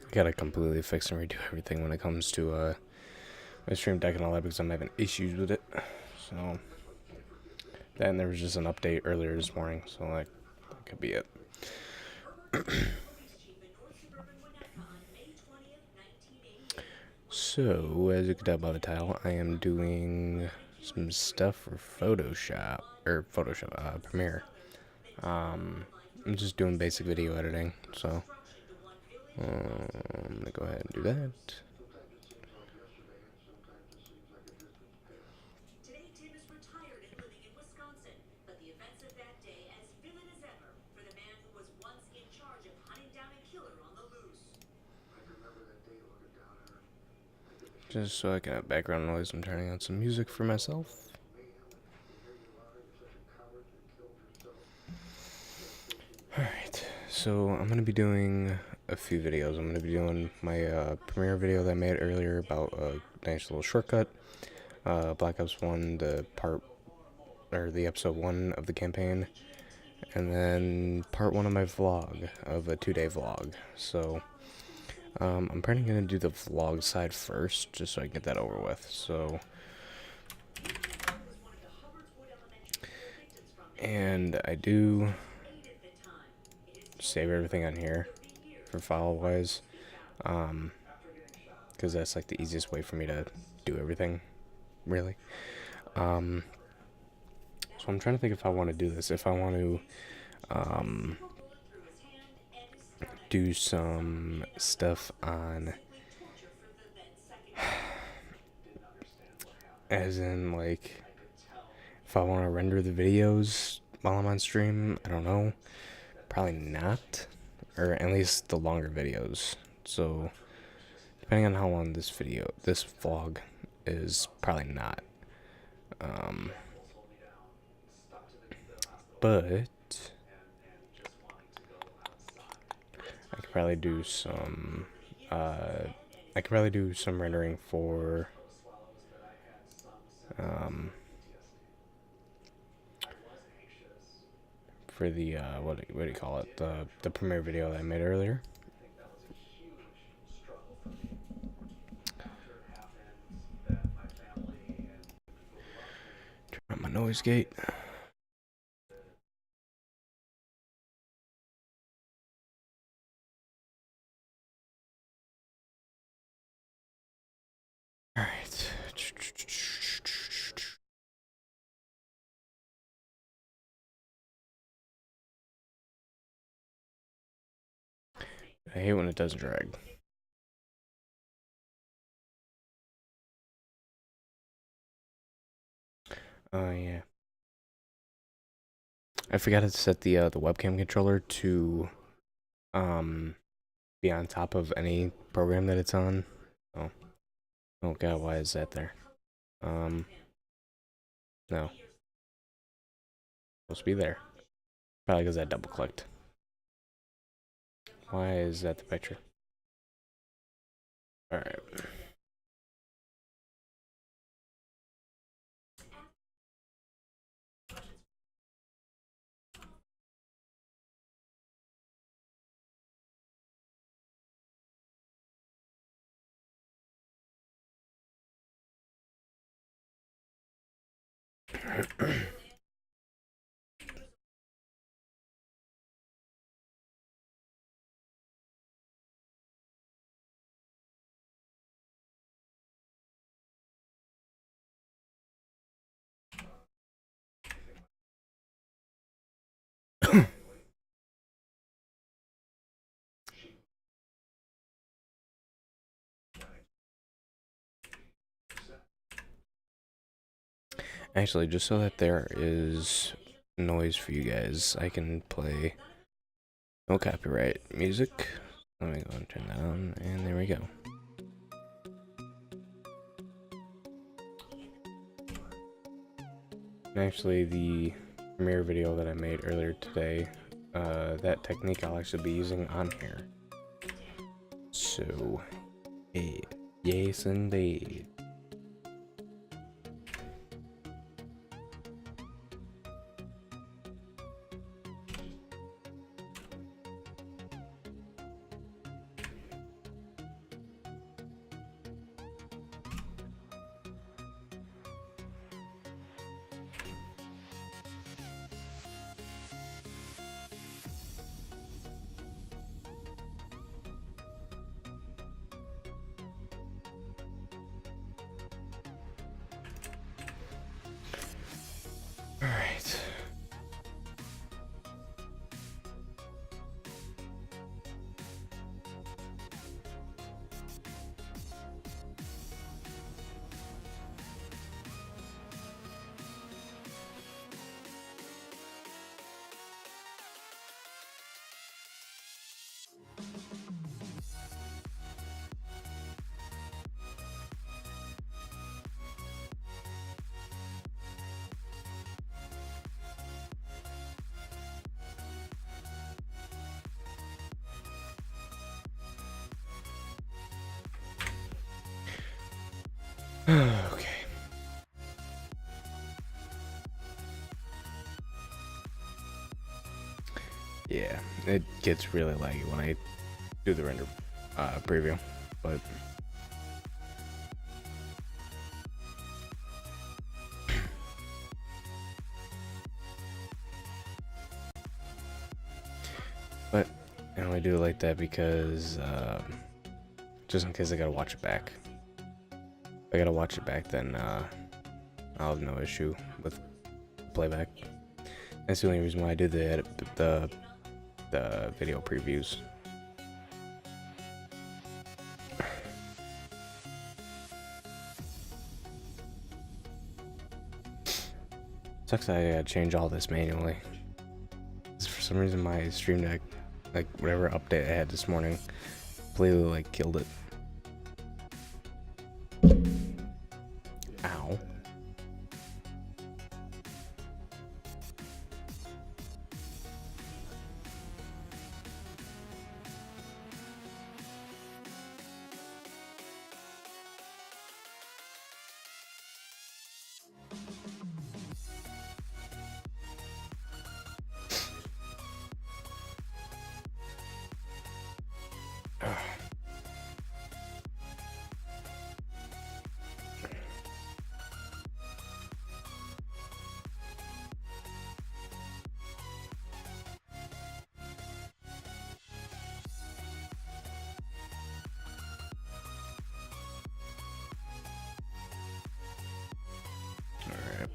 I gotta completely fix and redo everything when it comes to my Stream Deck and all that because I'm having issues with it. So, then there was just an update earlier this morning, so that could be it. So, as you can tell by the title, I am doing some stuff for Premiere. I'm just doing basic video editing, so I'm gonna go ahead and do that. Just so I can have background noise, I'm turning on some music for myself. Alright, so I'm going to be doing a few videos. I'm going to be doing my Premiere video that I made earlier about a nice little shortcut. Black Ops 1, the episode 1 of the campaign. And then part 1 of my vlog, of a 2-day vlog. So, I'm probably going to do the vlog side first, just so I can get that over with. So, and I do save everything on here for file wise, because that's like the easiest way for me to do everything, really. So I'm trying to think if I want to do this, if I want to do some stuff on, as in like, if I want to render the videos while I'm on stream. I don't know, probably not, or at least the longer videos. So depending on how long this vlog is, probably not. But I could probably do some rendering for the what do you call it, the Premiere video that I made earlier. Turn on my noise gate. Alright. I hate when it doesn't drag. Oh yeah. I forgot to set the webcam controller to be on top of any program that it's on. Oh god, why is that there? No. Supposed to be there. Probably because I double clicked. Why is that the picture? Alright. Actually, just so that there is noise for you guys, I can play no copyright music. Let me go and turn that on, and there we go. Actually, the Premiere video that I made earlier today, that technique I'll actually be using on here. So, hey, yes indeed. Okay. Yeah, it gets really laggy when I do the render preview, but I only do it like that because just in case I gotta watch it back. If I gotta watch it back, then I'll have no issue with playback. That's the only reason why I do the video previews. Sucks that I gotta change all this manually. For some reason my Stream Deck, like whatever update I had this morning, completely like killed it. Ow. Alright.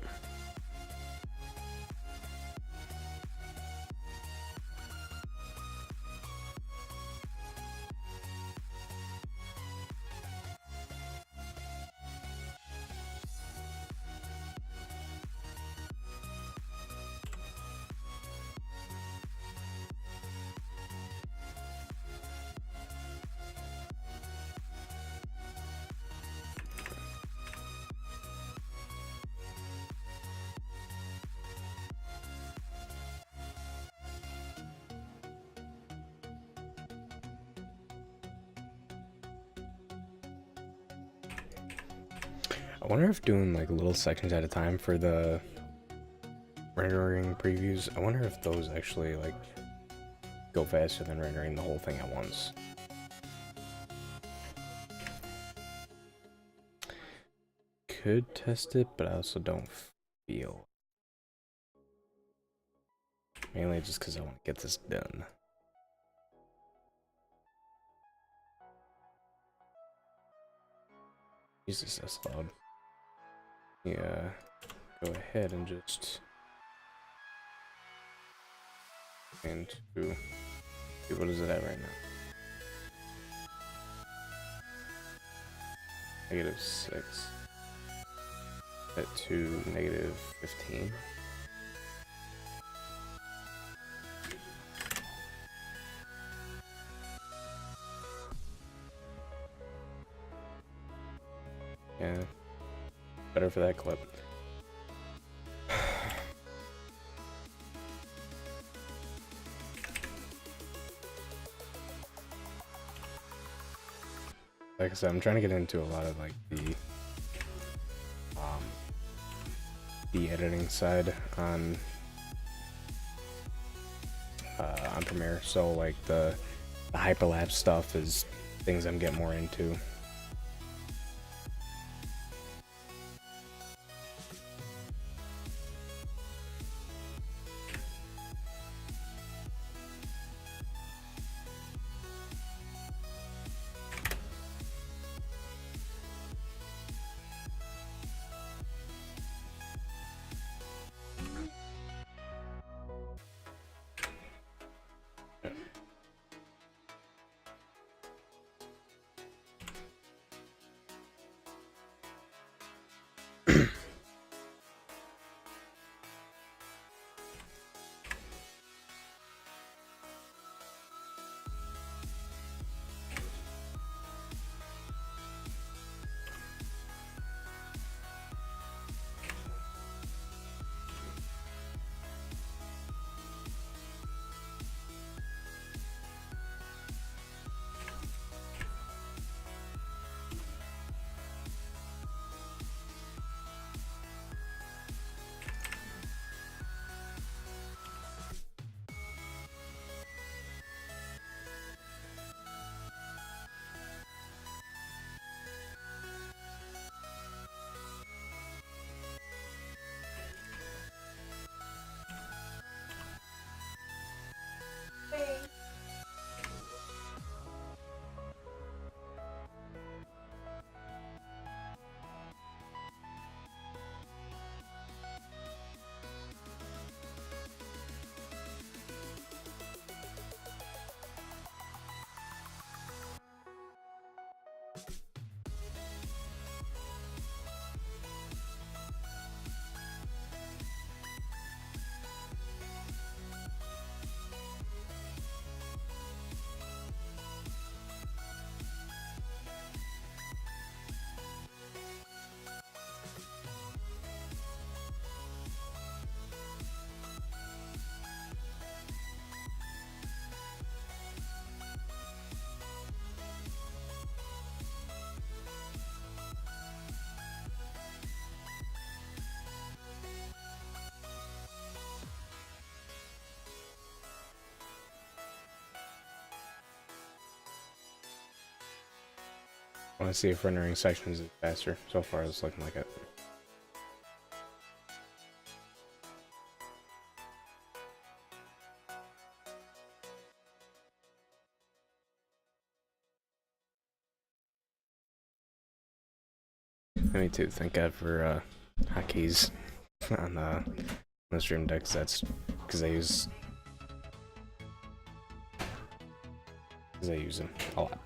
I wonder if doing like little sections at a time for the rendering previews, I wonder if those actually like go faster than rendering the whole thing at once. Could test it, but I also don't feel. Mainly just because I want to get this done. Jesus, that's loud. Yeah, go ahead and just into what is it at right now? -6 set to -15. Yeah, better for that clip. Like I said, I'm trying to get into a lot of like the editing side on Premiere. So like the hyperlapse stuff is things I'm getting more into. want to see if rendering sections is faster. So far, it's looking like it. Me too. Thank God for hotkeys on the Stream Deck. That's because I use them a lot.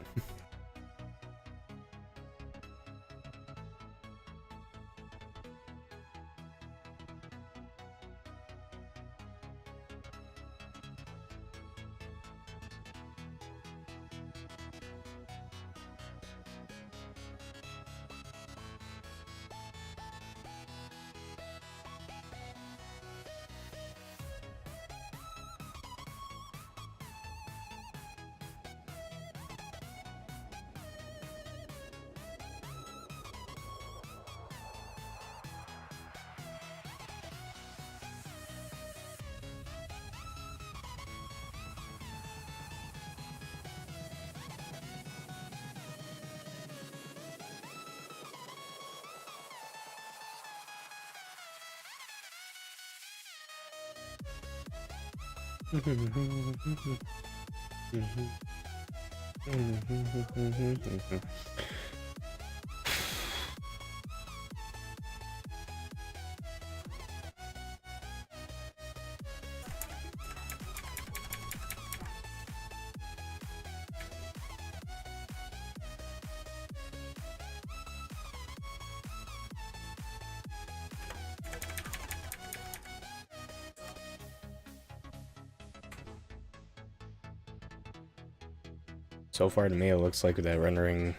So far to me, it looks like that rendering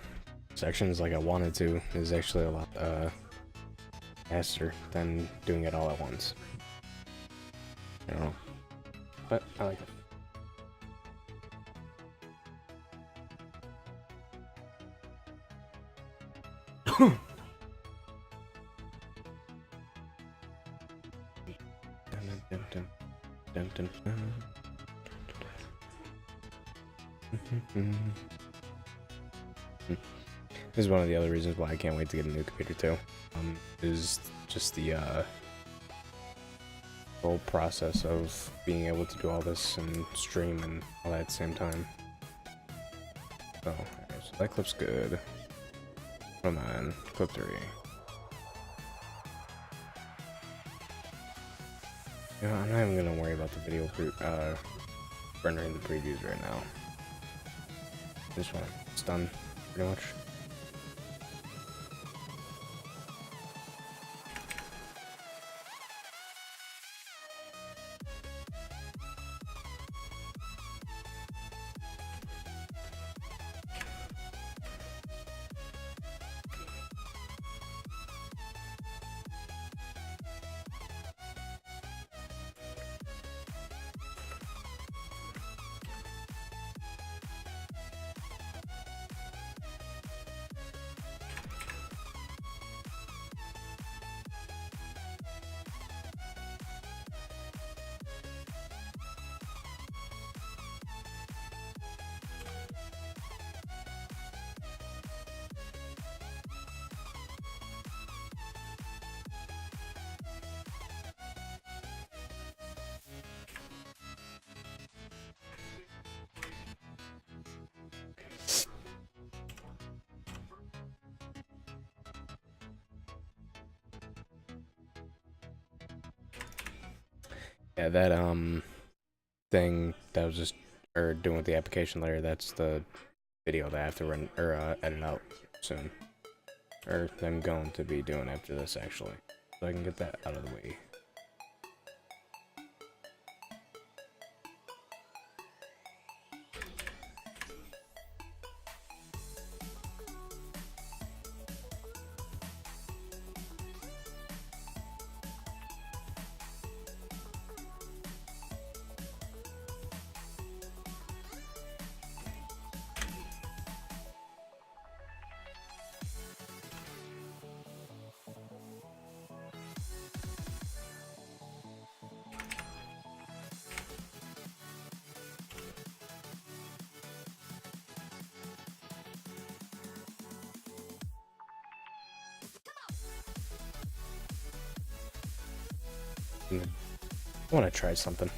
sections like I wanted to is actually a lot faster than doing it all at once. I don't know, but I like it. This is one of the other reasons why I can't wait to get a new computer too. Is just the whole process of being able to do all this and stream and all that at the same time. So, okay, so that clip's good. Come on, clip 3. You know, I'm not even gonna worry about the video rendering the previews right now. This one, it's done pretty much. Yeah, that thing that was just doing with the application layer, that's the video that I have to run or edit out soon. Or I'm going to be doing after this actually. So I can get that out of the way. I want to try something.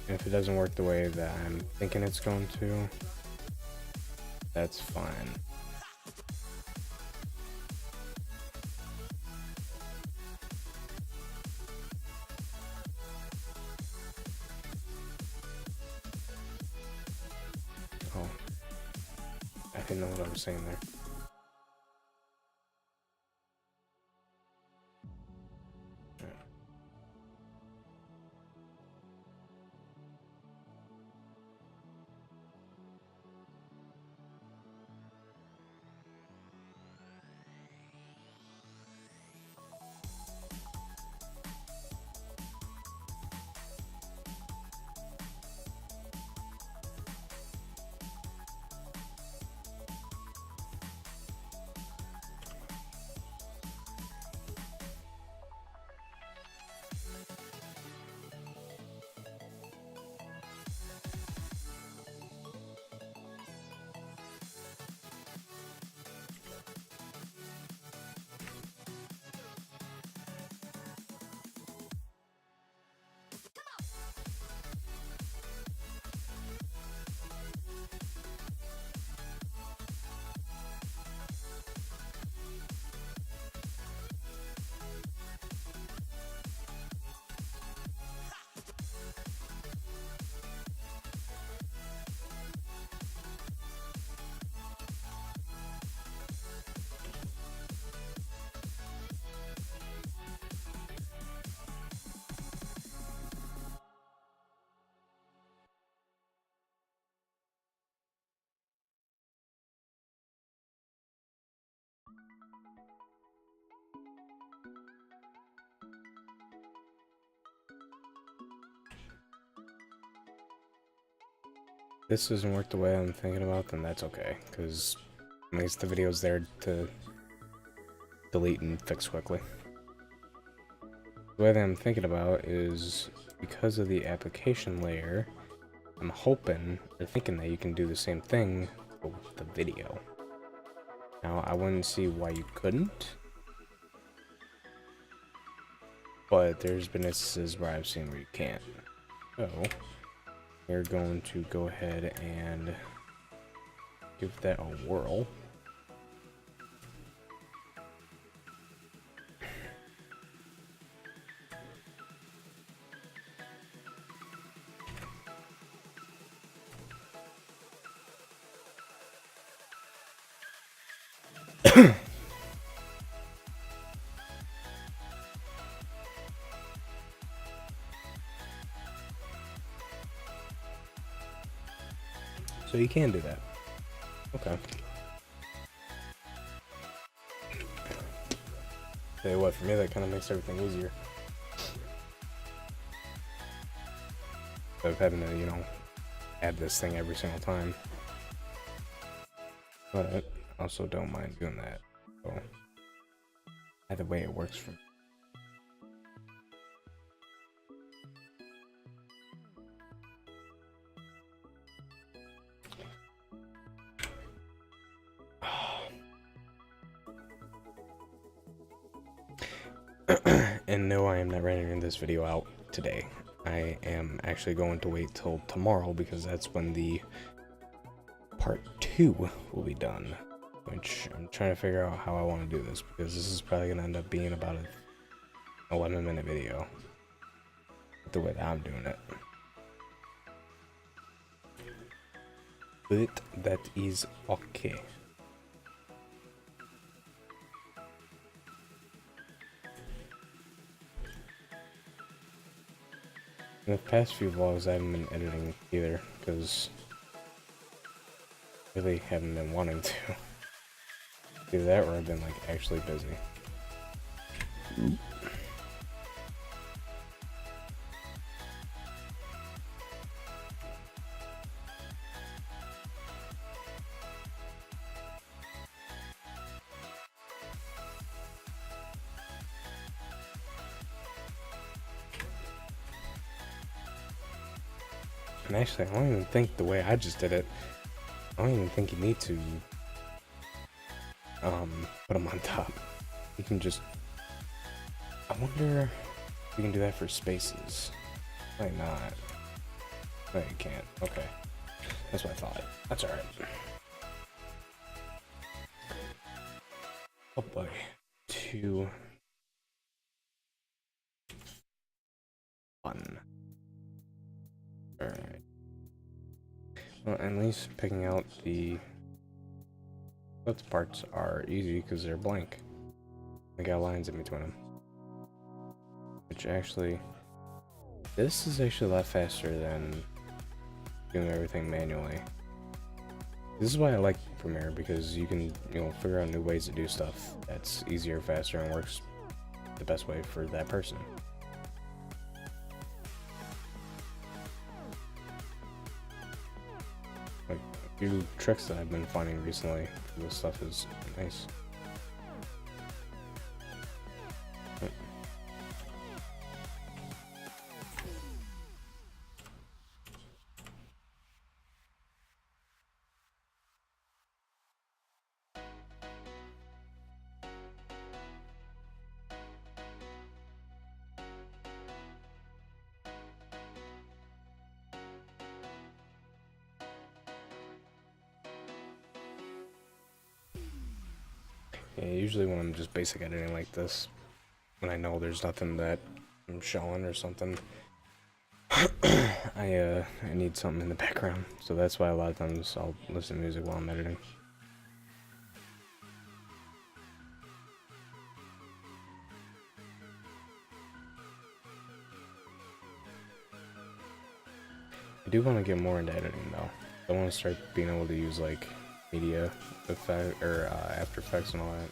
And if it doesn't work the way that I'm thinking it's going to, that's fine. Oh, I didn't know what I was saying there. This doesn't work the way I'm thinking about, then that's okay, because at least the video's there to delete and fix quickly. The way that I'm thinking about is because of the application layer, I'm hoping or thinking that you can do the same thing but with the video. Now, I wouldn't see why you couldn't, but there's been instances where I've seen where you can't. So, we're going to go ahead and give that a whirl. So you can do that. Okay. Tell you what, for me that kind of makes everything easier. Of having to, you know, add this thing every single time. But I also don't mind doing that. So either way it works for me. And no, I am not rendering this video out today. I am actually going to wait till tomorrow because that's when the part 2 will be done. Which I'm trying to figure out how I want to do this because this is probably going to end up being about an 11-minute video. The way that I'm doing it. But that is okay. In the past few vlogs, I haven't been editing either, because I really haven't been wanting to. Either that or I've been like actually busy. And actually, I don't even think the way I just did it, I don't even think you need to put them on top. You can just wonder if we can do that for spaces. Might not. No, you can't. Okay. That's what I thought. That's alright. Oh boy. 2, 1. Alright. Well, at least picking out the parts are easy because they're blank. They got lines in between them. Which actually, this is actually a lot faster than doing everything manually. This is why I like Premiere, because you can, figure out new ways to do stuff that's easier, faster, and works the best way for that person. Like, a few tricks that I've been finding recently for this stuff is nice. Yeah, usually when I'm just basic editing like this, when I know there's nothing that I'm showing or something, I need something in the background, so that's why a lot of times I'll listen to music while I'm editing. I do want to get more into editing though. I want to start being able to use like media effect or After Effects and all that.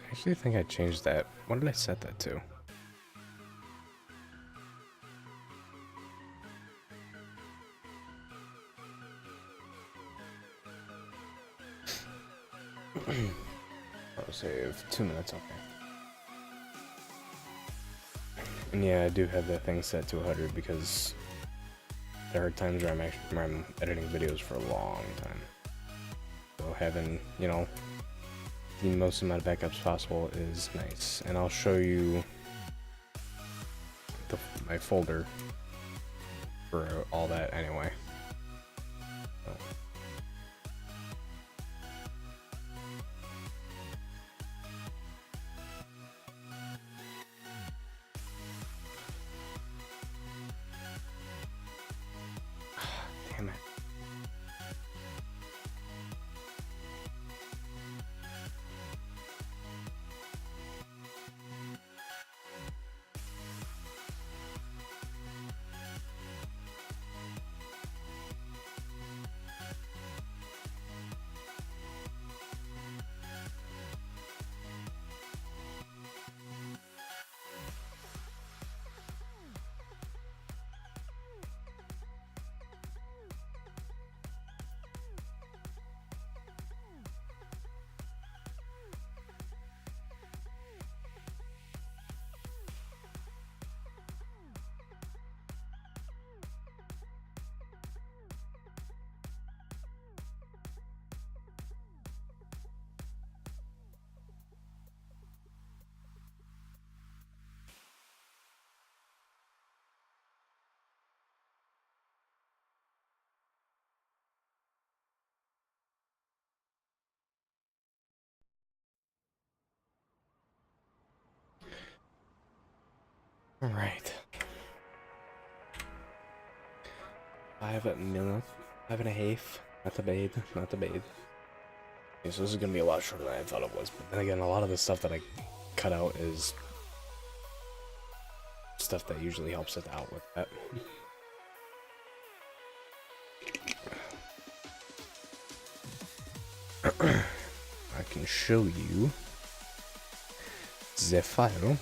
I actually think I changed that. What did I set that to? I'll save 2 minutes, okay. And yeah, I do have that thing set to 100 because there are times where I'm editing videos for a long time. So having, the most amount of backups possible is nice. And I'll show you my folder for all that anyway. So. Damn it. Alright. 5 minutes. 5.5. Not the bathe. Not the bathe. Okay, so this is gonna be a lot shorter than I thought it was. But then again, a lot of the stuff that I cut out is stuff that usually helps us out with that. I can show you the file.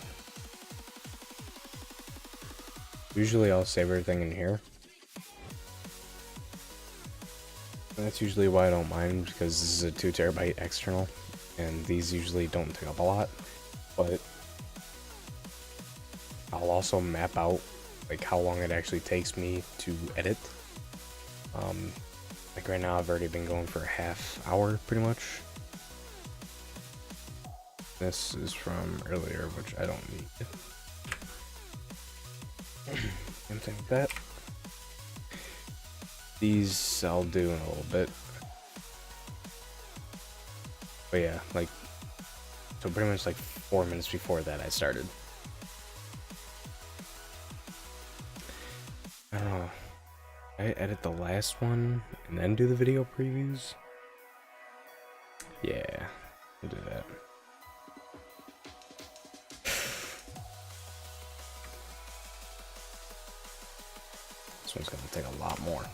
Usually I'll save everything in here. And that's usually why I don't mind, because this is a 2 terabyte external, and these usually don't take up a lot. But I'll also map out like how long it actually takes me to edit. Like right now I've already been going for a half hour pretty much. This is from earlier, which I don't need. Something like that. These I'll do in a little bit. But yeah, like, so pretty much like 4 minutes before that I started. I don't know. I edit the last one and then do the video previews. Yeah, we'll do that. This one's gonna take a lot more.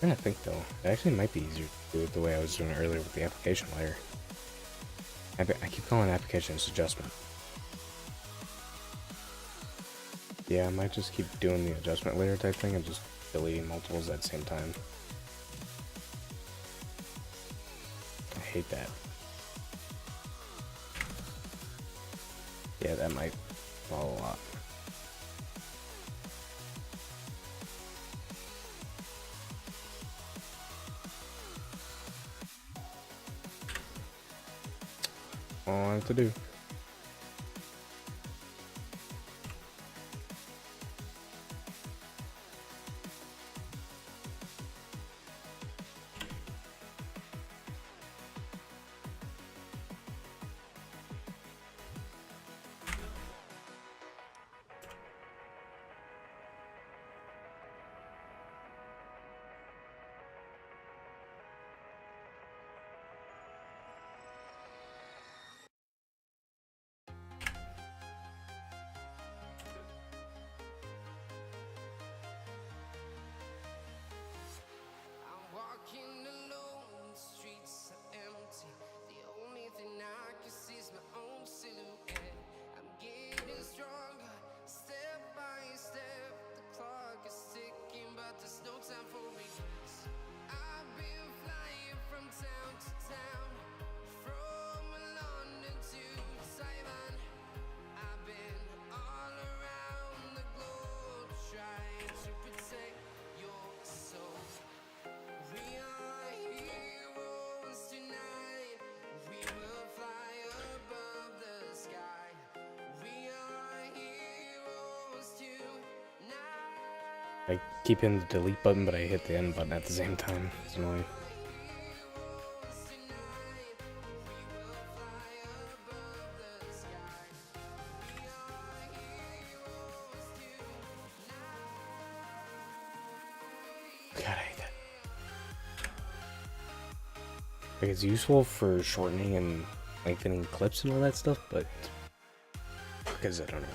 I'm trying to think though, it actually might be easier to do it the way I was doing it earlier with the application layer. I keep calling applications adjustment. Yeah, I might just keep doing the adjustment layer type thing and just deleting multiples at the same time. I hate that. Yeah, that might fall a lot. All I have to do. I keep hitting the delete button, but I hit the end button at the same time. It's annoying. God, I hate that. Like, it's useful for shortening and lengthening clips and all that stuff, but because I don't know.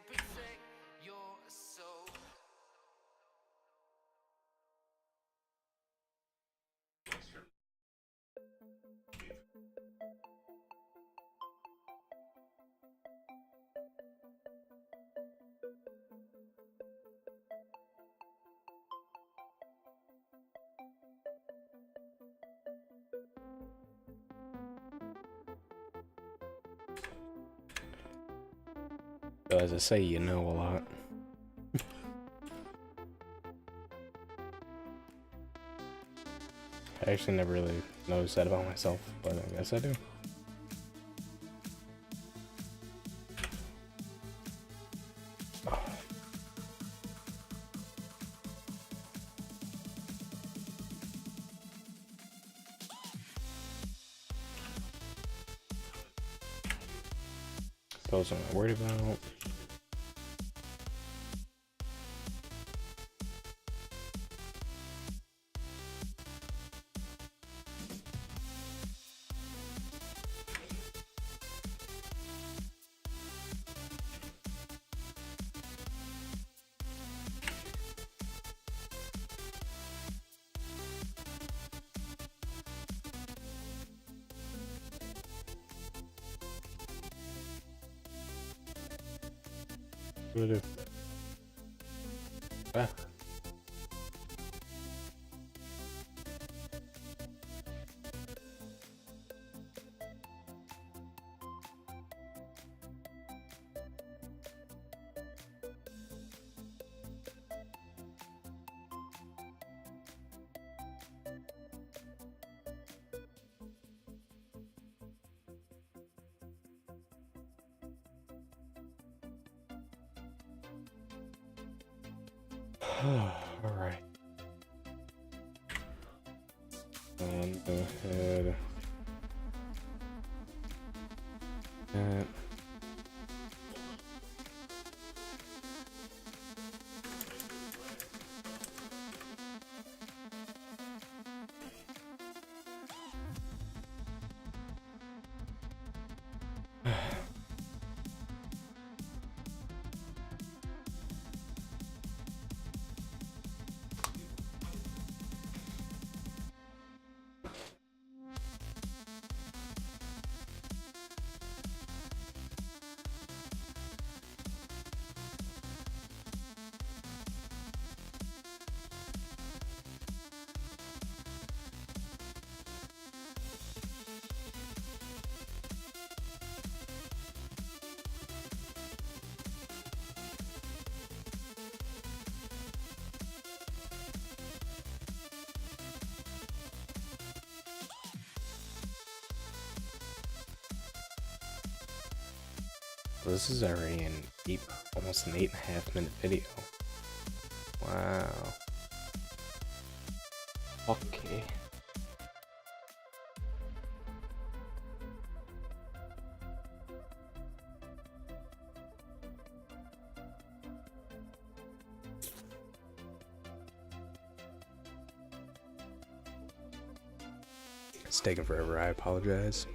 protect your soul. So as I say, you know a lot. I actually never really noticed that about myself, but I guess I do. Those I'm not worried about. What do I do? Ah. Alright. Go ahead. That. Well, this is already almost an 8.5-minute video. Wow. Okay. It's taking forever, I apologize.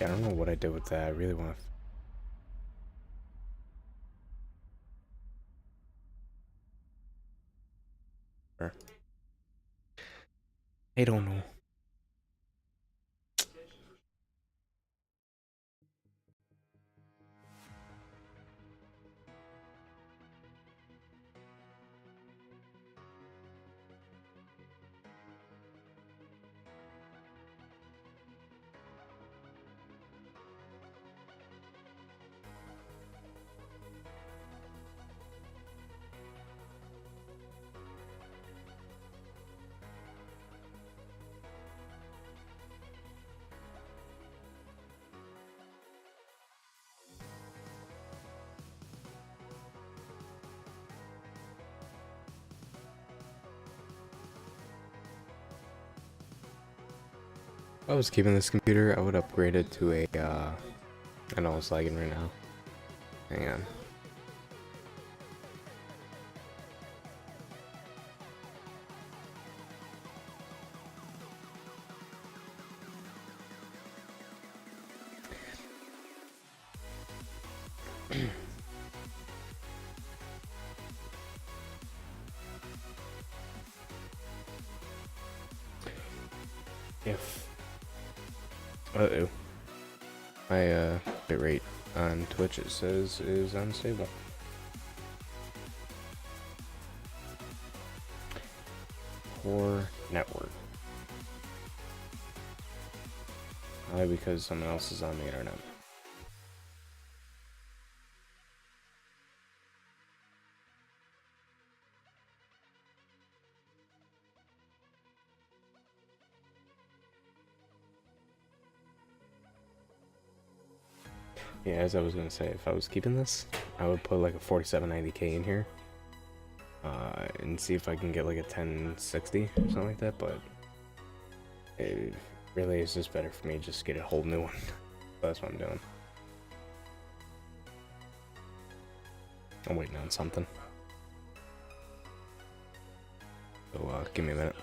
Yeah, I don't know what I did with that. I really want to... I don't know. If I was keeping this computer, I would upgrade it to a, I know it's lagging right now. Hang on. If uh-oh, my bitrate on Twitch, it says, is unstable. Poor network. Probably because someone else is on the internet. Yeah, as I was gonna say, if I was keeping this, I would put like a 4790K in here, and see if I can get like a 1060 or something like that. But it really is just better for me to just get a whole new one. So that's what I'm doing. I'm waiting on something. So give me a minute.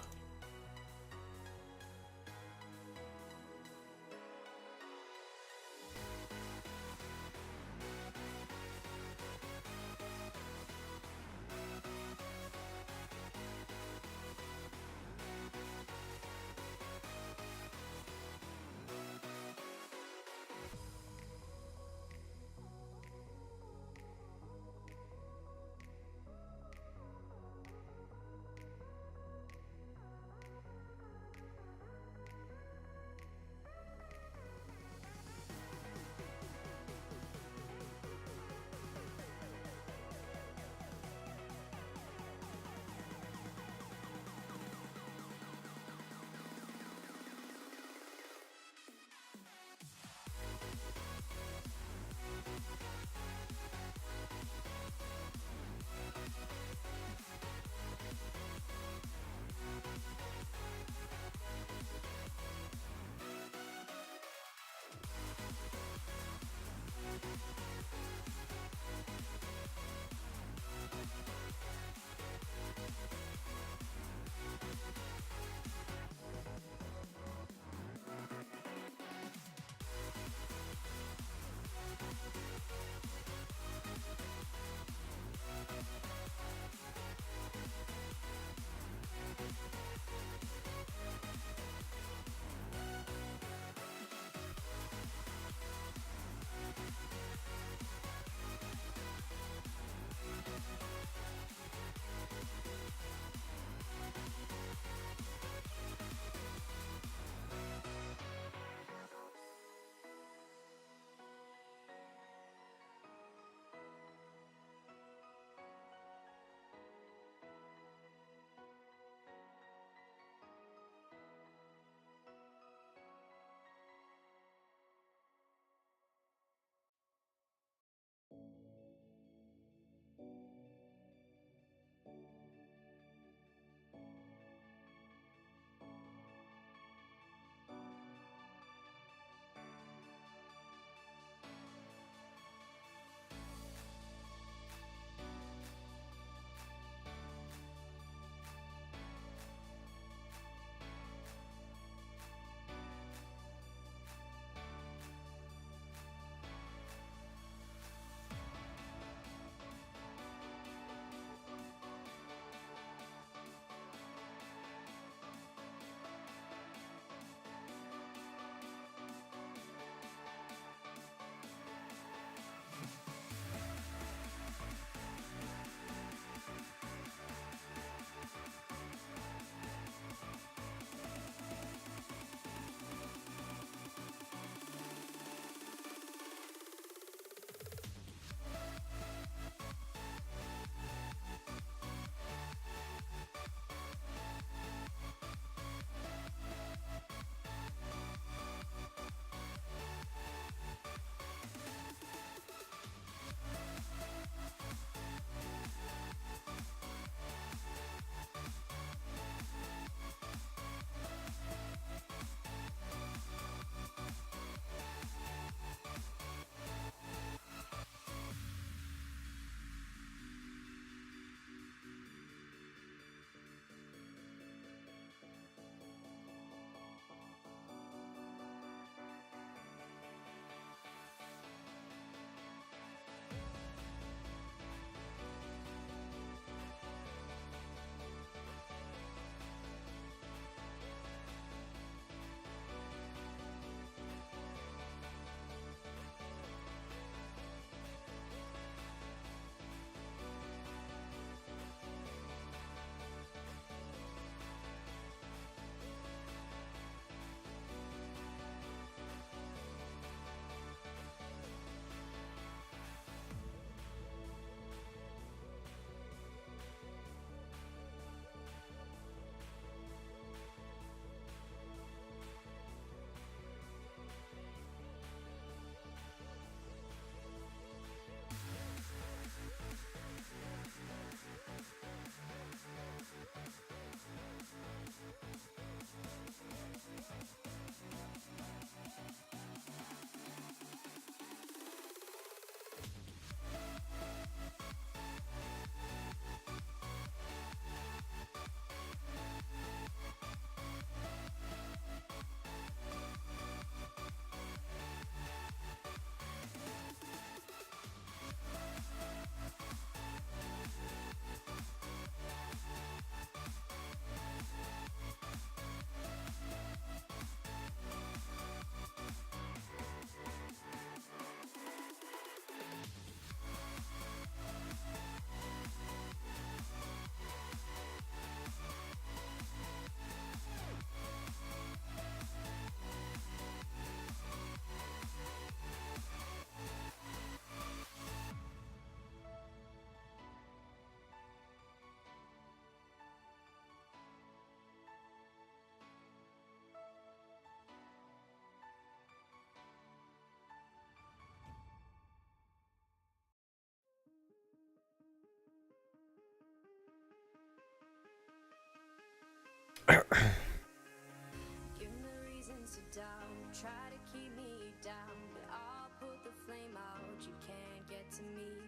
Give me reasons to doubt, try to keep me down, but I'll put the flame out, you can't get to me.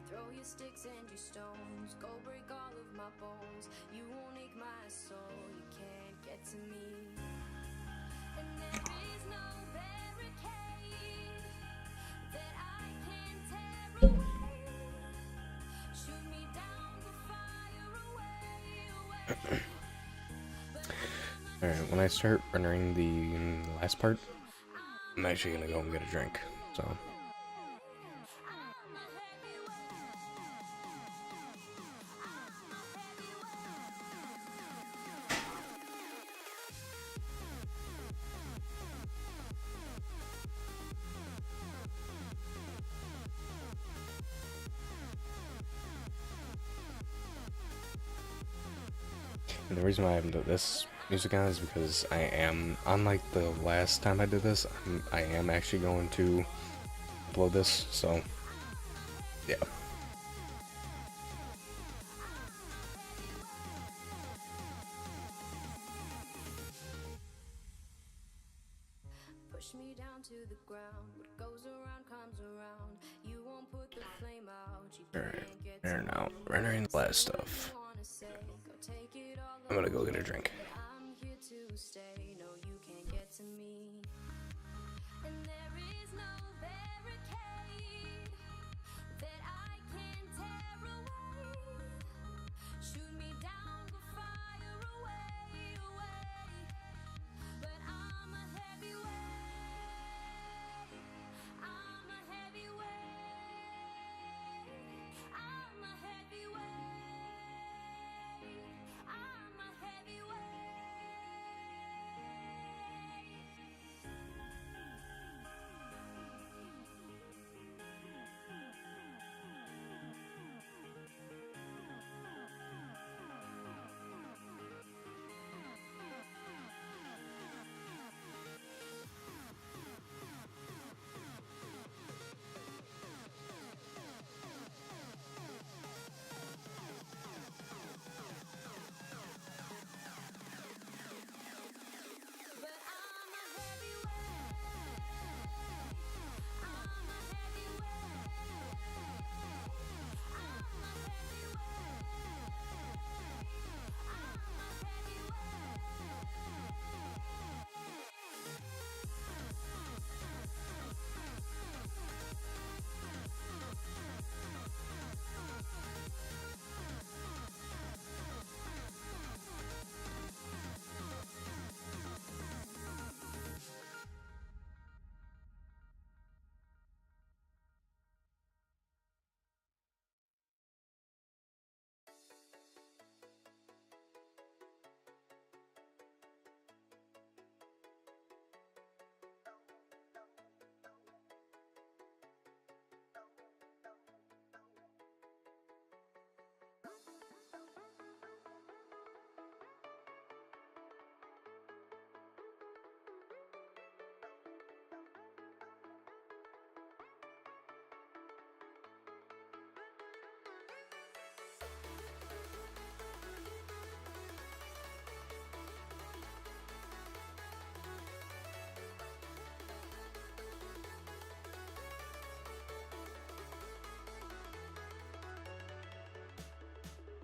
Throw your sticks and your stones, go break all of my bones, you won't ache my soul, you can't get to me. And there is no barricade that I can tear away. Shoot me down, but fire away. Alright, when I start rendering the last part, I'm actually gonna go and get a drink, so. And the reason why I haven't done this music on is because I am, unlike the last time I did this, I am actually going to upload this, so yeah. Push me down to the ground, what goes around comes around, you won't put the flame out, you Alright, can't get there to now. me. Rendering the last stuff. Wanna say, go take it all I'm gonna go away, get a drink. but I'm here to stay, no you can't get to me. And there is no barricade that I can tear away. Shoot me down, but fire away, away. But I'm a heavyweight. I'm a heavyweight. I'm a heavyweight. I'm a heavyweight. But I'm a heavyweight. I'm a heavyweight. I'm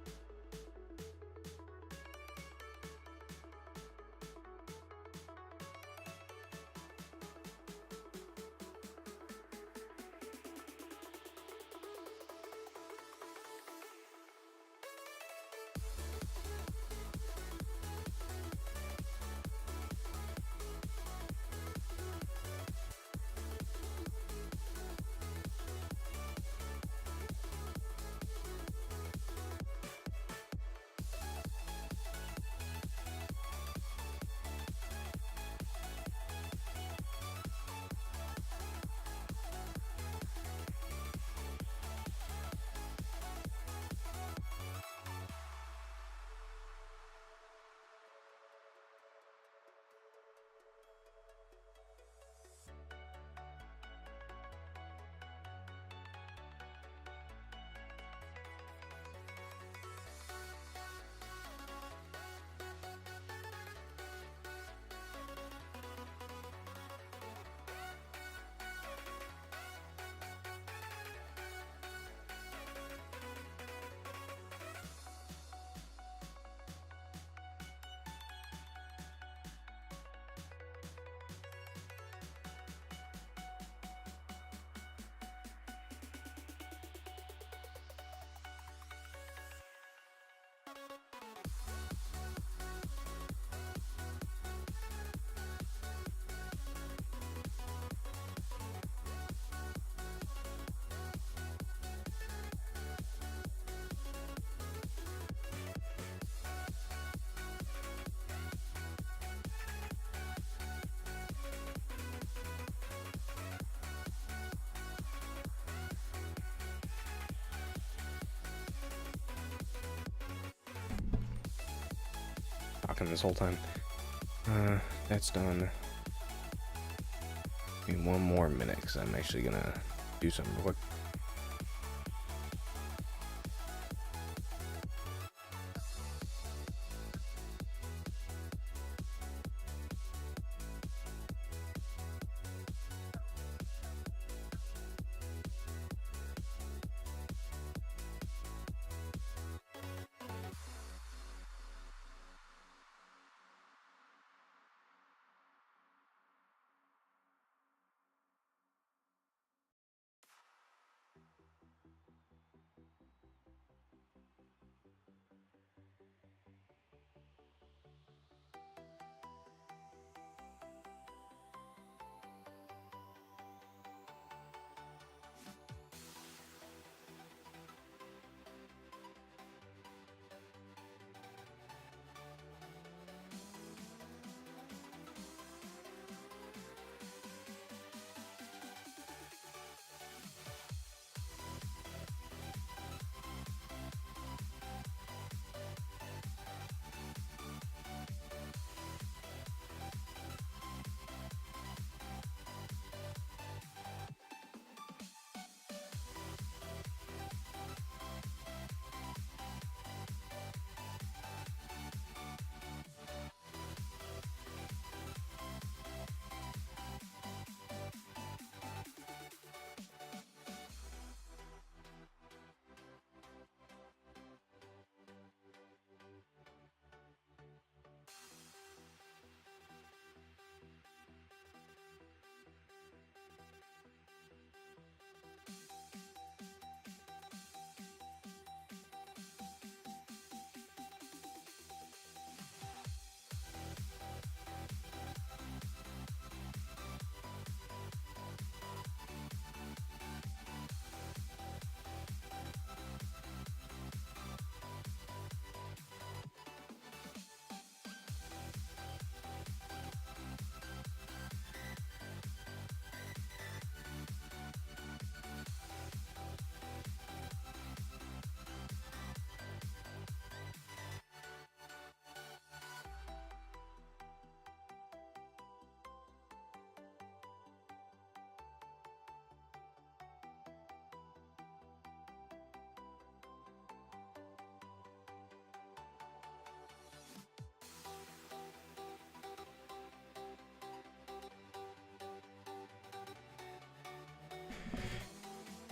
a talking this whole time. That's done. Give me one more minute, because I'm actually gonna do something real quick.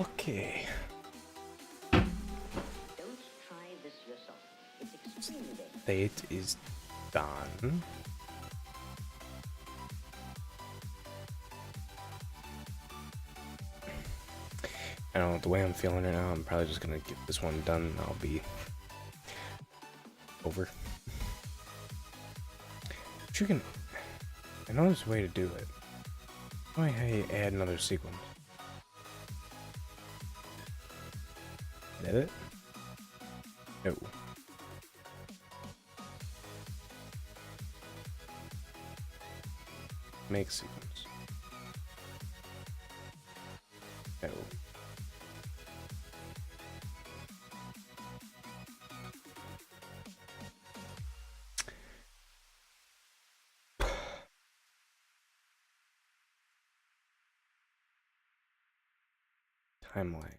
Okay. Don't try this yourself. It's extremely dangerous. State is done. I don't know, the way I'm feeling right now, I'm probably just gonna get this one done and I'll be over. But you can, I know there's a way to do it. Why hey, add another sequence? Is that it? No. Make sequence. No. Timeline.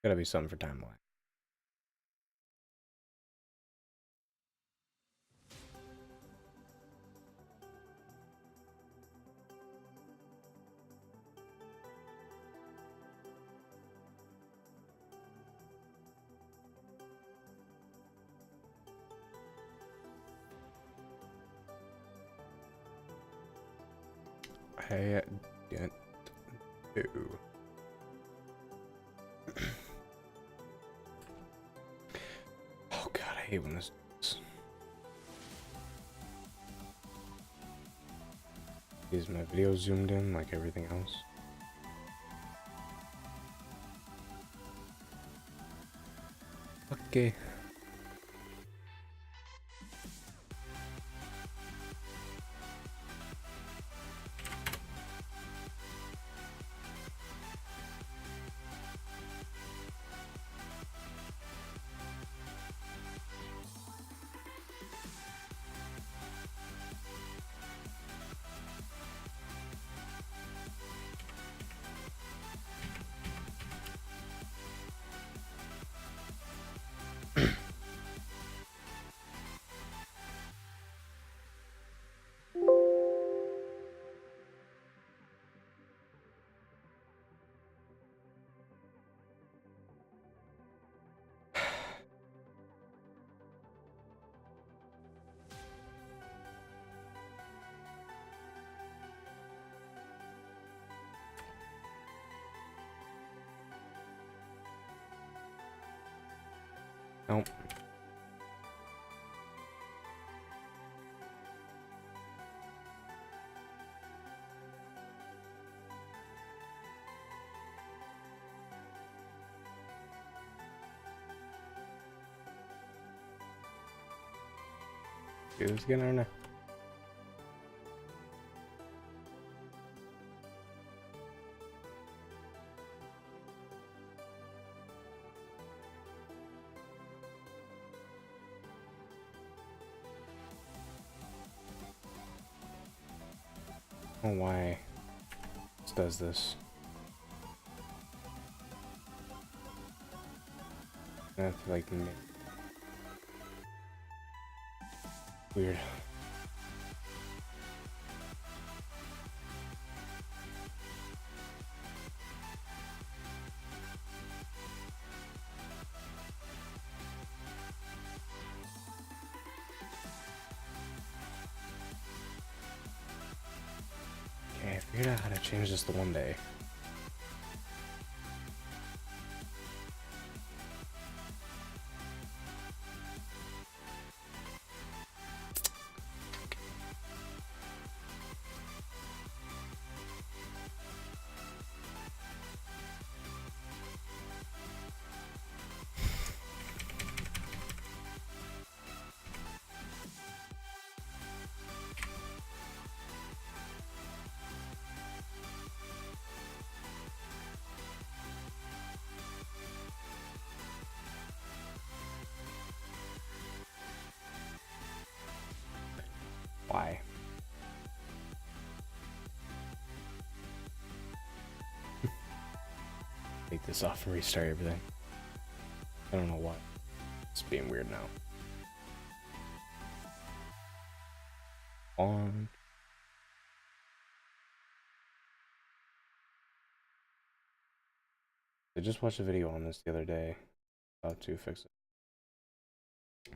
Gotta be something for timeline. I didn't do. Oh god, I hate when this. Is my video zoomed in like everything else? Okay. Nope. Do this again or no? Oh, why this does this? I have to like weird. Okay, I figured out how to change this to one day. Why? Take this off and restart everything. I don't know why. It's being weird now. On. I just watched a video on this the other day. How to fix it.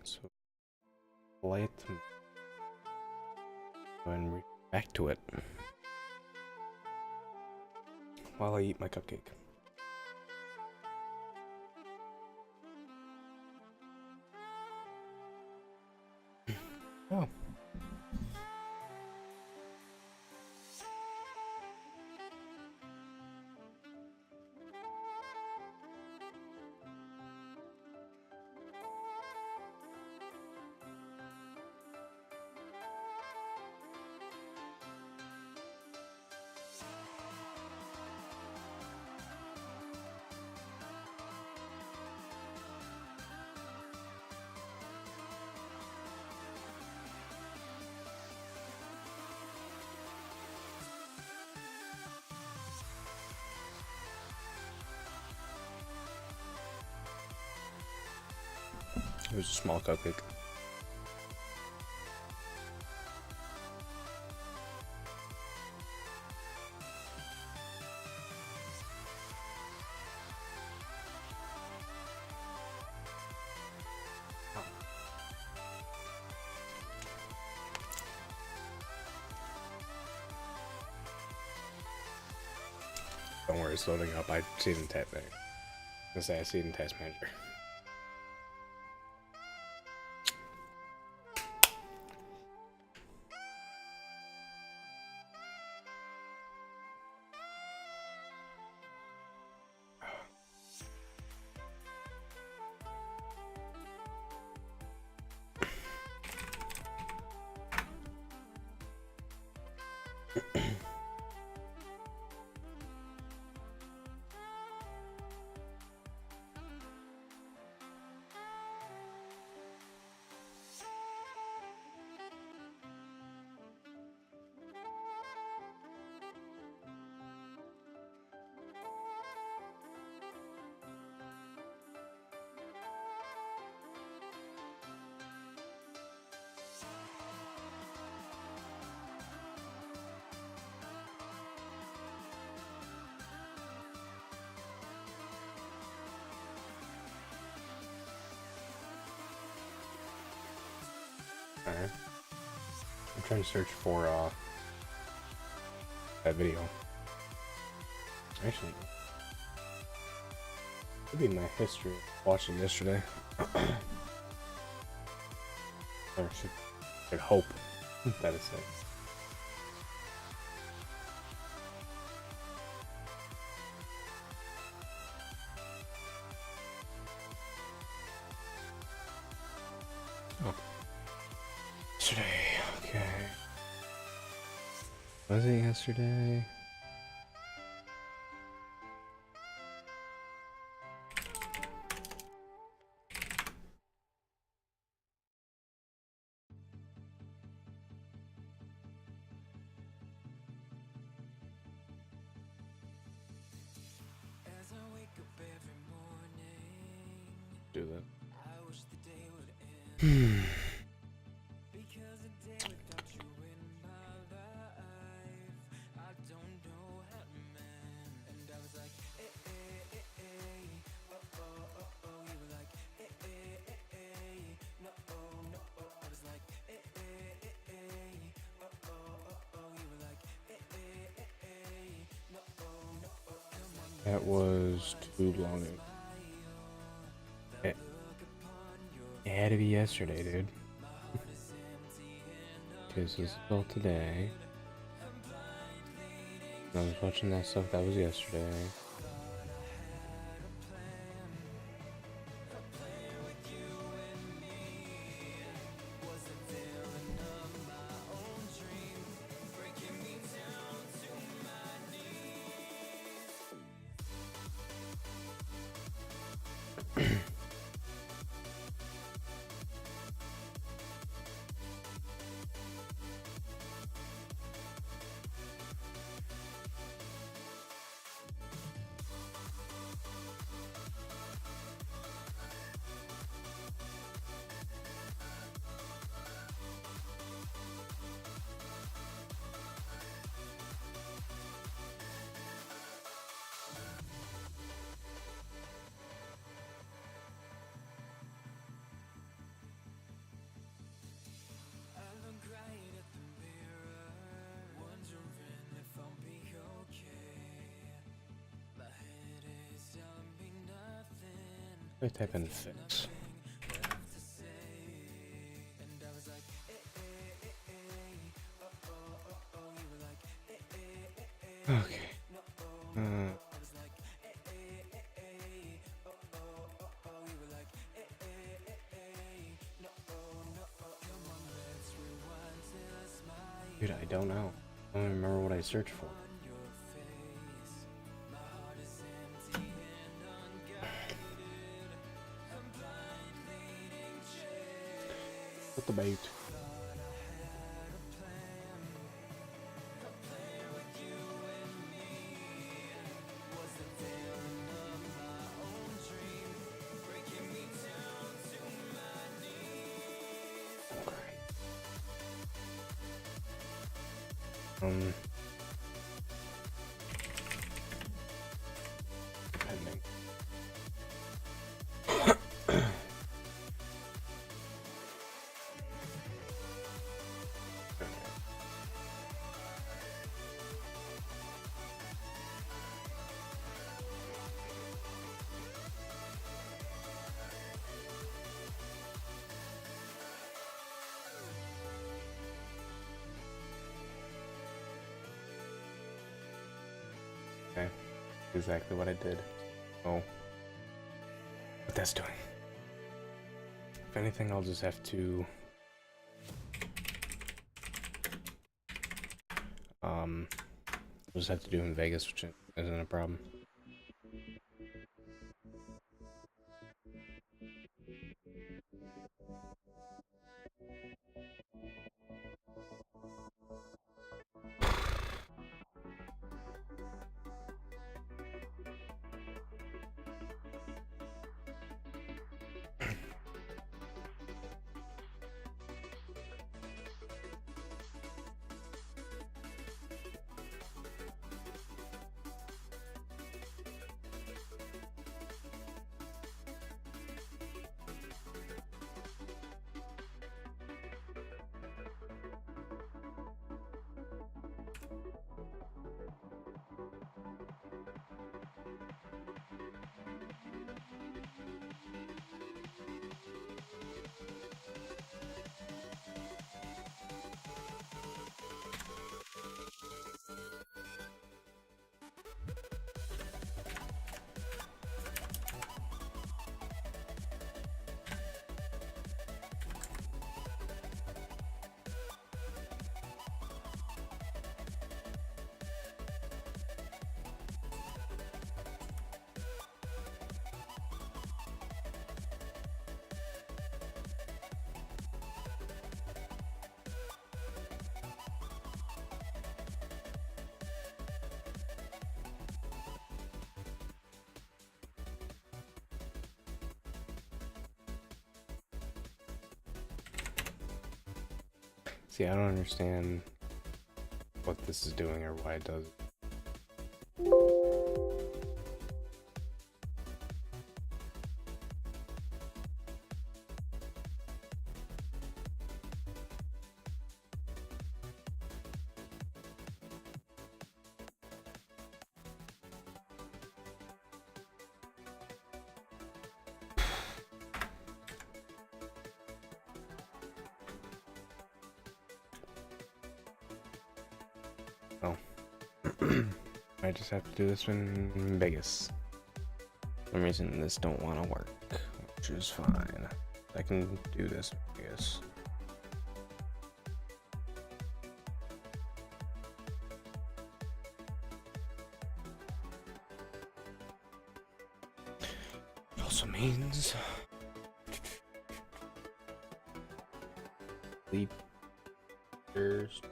So, light. Go and back to it while I eat my cupcake. Oh. It was a small cupcake. Don't worry, it's loading up. I see it in Task Manager. I see it in Task Manager. Alright. I'm trying to search for that video. Actually, Could be my history. Watched it yesterday. Or should hope that it's it. Oh. Yesterday, okay. Was it yesterday? As I wake up every morning, Do that. I wish the day would end. Because a day without you in my life, I don't know how to mend. And I was like, oh, oh, oh, oh. You were like, no, no, oh. I was like, oh, oh, oh, oh. You were like, no, no, oh. Come on, That was too long ago. It had to be yesterday, dude. Because it's still today. I was watching that stuff that was yesterday. I type in fix. Okay. Dude, I don't know. I don't even remember what I searched for. Put the bait. Pending. Okay, exactly what I did. Oh, what that's doing. If anything, I'll just have to I'll just have to do in Vegas, which isn't a problem. See, I don't understand what this is doing or why it does it. Oh. I just have to do this in Vegas. For some reason this don't want to work, which is fine. I can do this in Vegas. It also means sleep Thursday.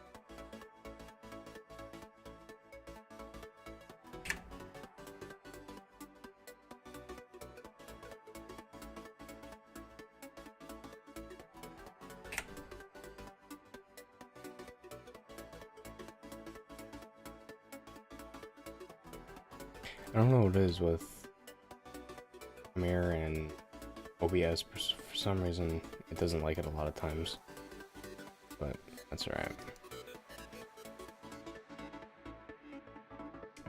I don't know what it is with Premiere and OBS. For some reason, it doesn't like it a lot of times. But that's alright.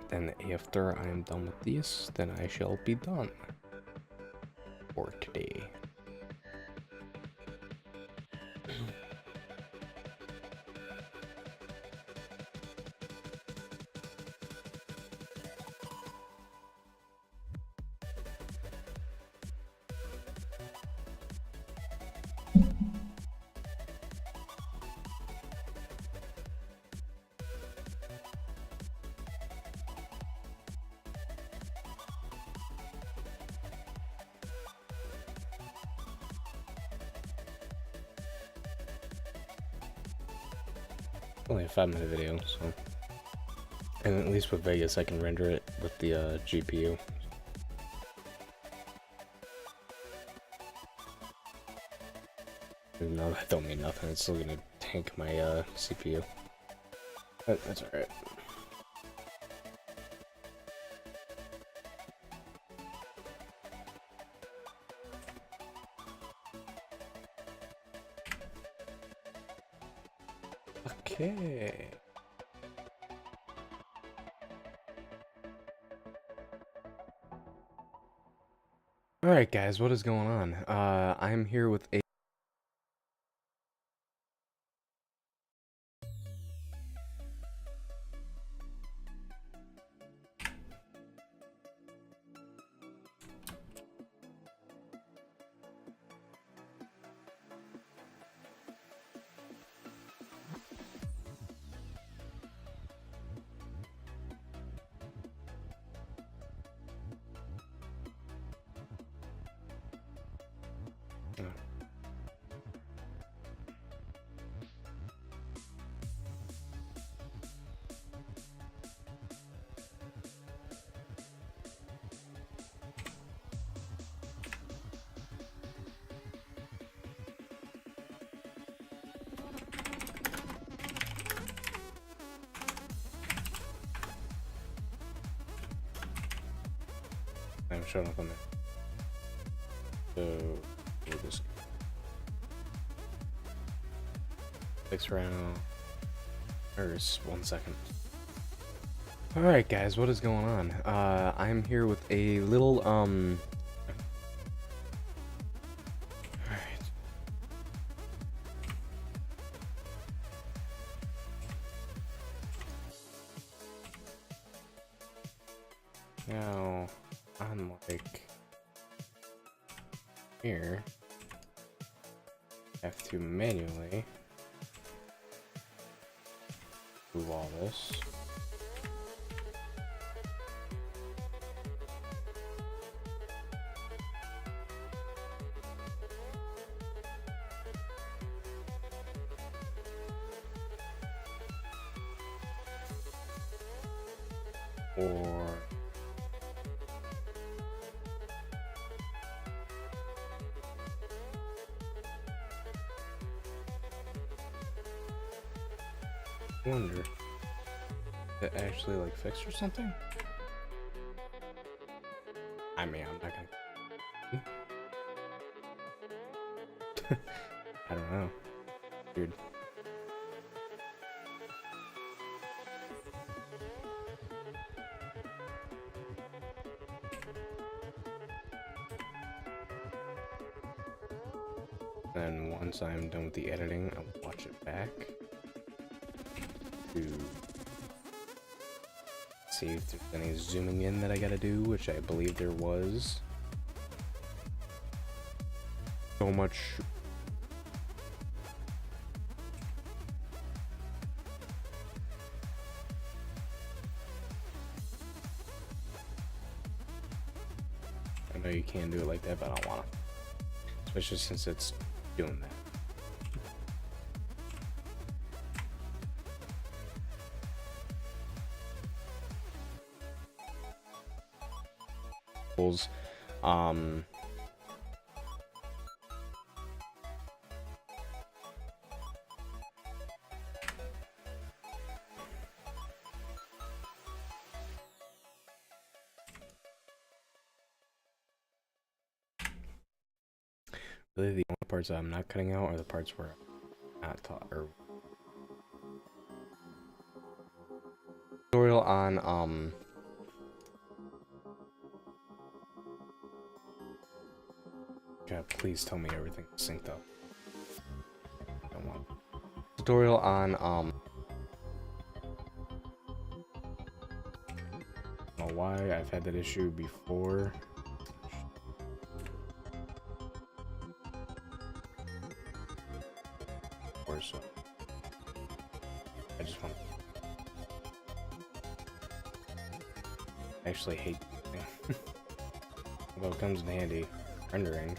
Then after I am done with this, then I shall be done for today. Only a 5-minute video, so. And at least with Vegas, I can render it with the GPU. Even though that don't mean nothing, it's still gonna tank my CPU. But that's alright. Okay. Alright guys, what is going on? I'm here with a I'm showing up on there. So we'll just 6 round or 1 second. Alright guys, what is going on? I'm here with a little Alright. Now I'm like here, I have to manually move all this. Or I wonder. It actually like fixed or something? I mean, I'm not gonna. I don't know. Weird. Then once I'm done with the editing, I'll watch it back to see if there's any zooming in that I gotta do, which I believe there was. So much. I know you can do it like that, but I don't wanna. Especially since it's doing that. Um, really the only parts that I'm not cutting out are the parts where I'm not taught or tutorial on God, please tell me everything's synced up. I don't want tutorial on I don't know why I've had that issue before. Or so I just want I actually hate although it comes in handy rendering.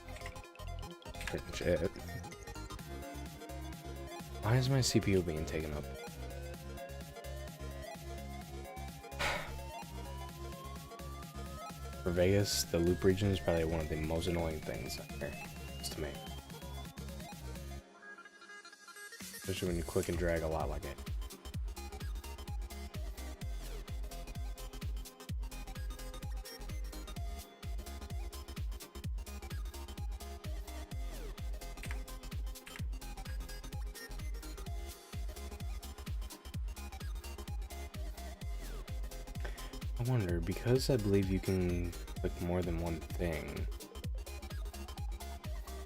Pretty much it. Why is my CPU being taken up? For Vegas, the loop region is probably one of the most annoying things out there, just to me. Especially when you click and drag a lot like it. I wonder, because I believe you can click more than one thing,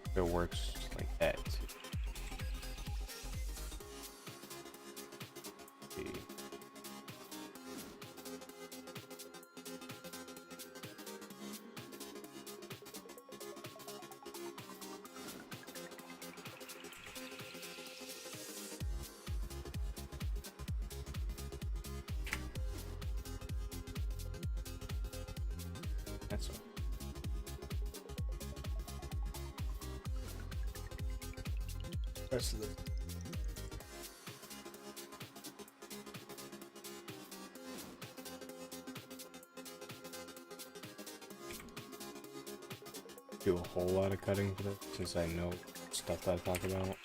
if it works like that too. See. That's all. Rest of the Do a whole lot of cutting for this, since I know stuff that I talk about.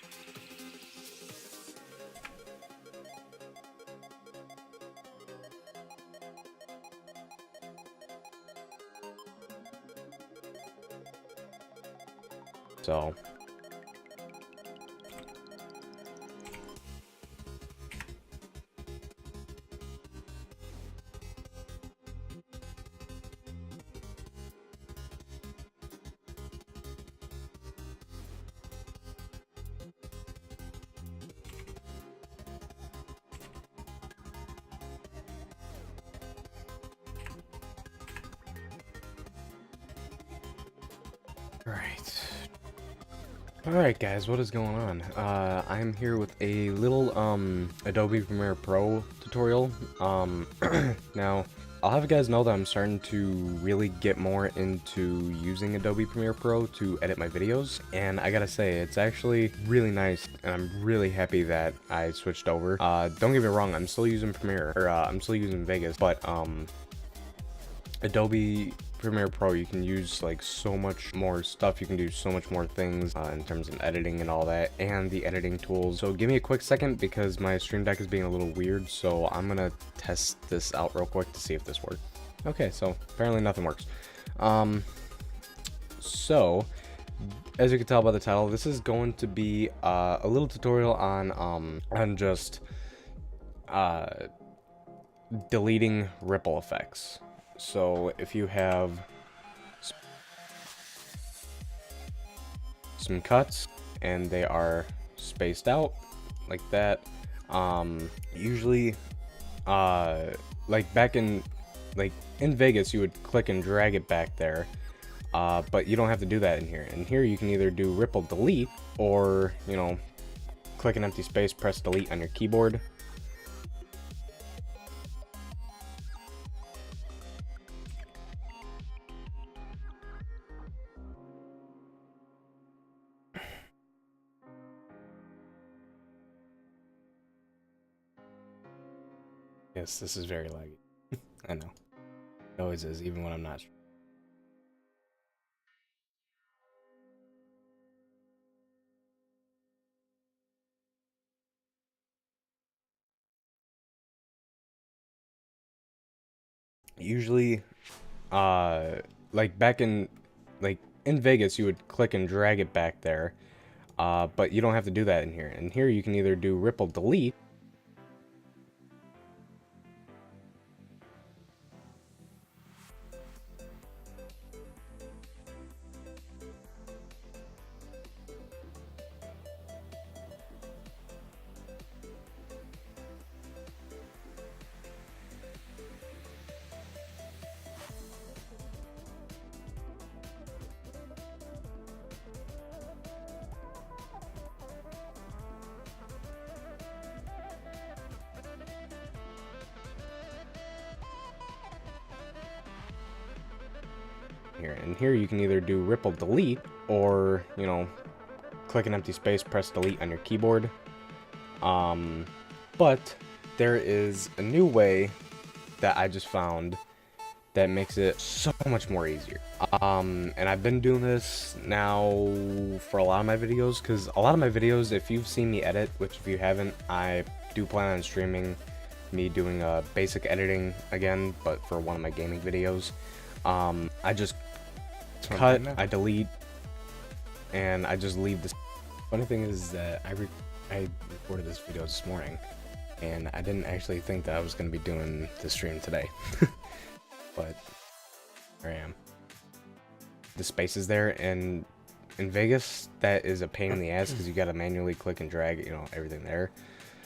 So Alright guys, what is going on? I'm here with a little Adobe Premiere Pro tutorial. Now I'll have you guys know that I'm starting to really get more into using Adobe Premiere Pro to edit my videos, and I gotta say, it's actually really nice, and I'm really happy that I switched over. Don't get me wrong, I'm still using Premiere, or I'm still using Vegas, but Adobe Premiere Pro, you can use like so much more stuff. You can do so much more things in terms of editing and all that, and the editing tools. So give me a quick second because my Stream Deck is being a little weird, so I'm gonna test this out real quick to see if this works. Okay, so apparently nothing works. So as you can tell by the title, this is going to be a little tutorial on just deleting ripple effects. So if you have some cuts and they are spaced out like that, usually like back in Vegas, you would click and drag it back there, but you don't have to do that in here. In here you can either do ripple delete, or you know, click an empty space, press delete on your keyboard. Yes, this is very laggy. I know. It always is, even when I'm not. Usually, like back in Vegas, you would click and drag it back there, but you don't have to do that in here. In here, you can either do ripple delete, here. And here you can either do ripple delete, or you know, click an empty space, press delete on your keyboard. But there is a new way that I just found that makes it so much more easier. And I've been doing this now for a lot of my videos, because a lot of my videos, if you've seen me edit, which if you haven't, I do plan on streaming me doing basic editing again, but for one of my gaming videos. I just cut, I delete, and I just leave this. Funny thing is that I recorded this video this morning, and I didn't actually think that I was going to be doing the stream today. But here I am. The space is there, and in Vegas, that is a pain in the ass because you got to manually click and drag, you know, everything there.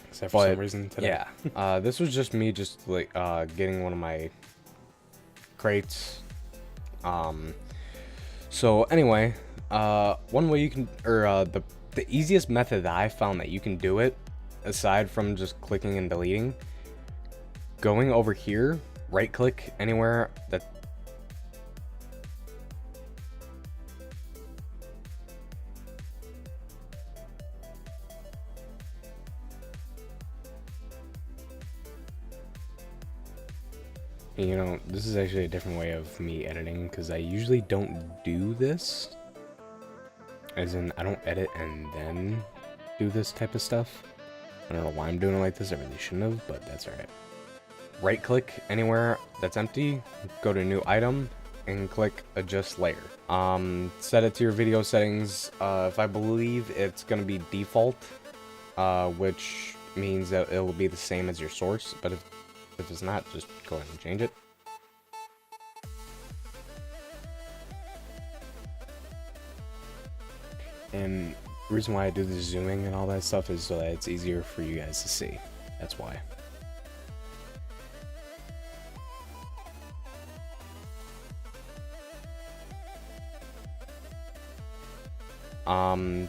Except for some reason today. Yeah, this was just me like getting one of my crates. So anyway, one way you can, or the easiest method that I found that you can do it, aside from just clicking and deleting, going over here, right click anywhere that you know, this is actually a different way of me editing, because I usually don't do this. As in, I don't edit and then do this type of stuff. I don't know why I'm doing it like this. I really shouldn't have, but that's alright. Right click anywhere that's empty, go to new item, and click adjust layer. Set it to your video settings. If I believe it's gonna be default, which means that it will be the same as your source, but if it's not, just go ahead and change it. And the reason why I do the zooming and all that stuff is so that it's easier for you guys to see. That's why.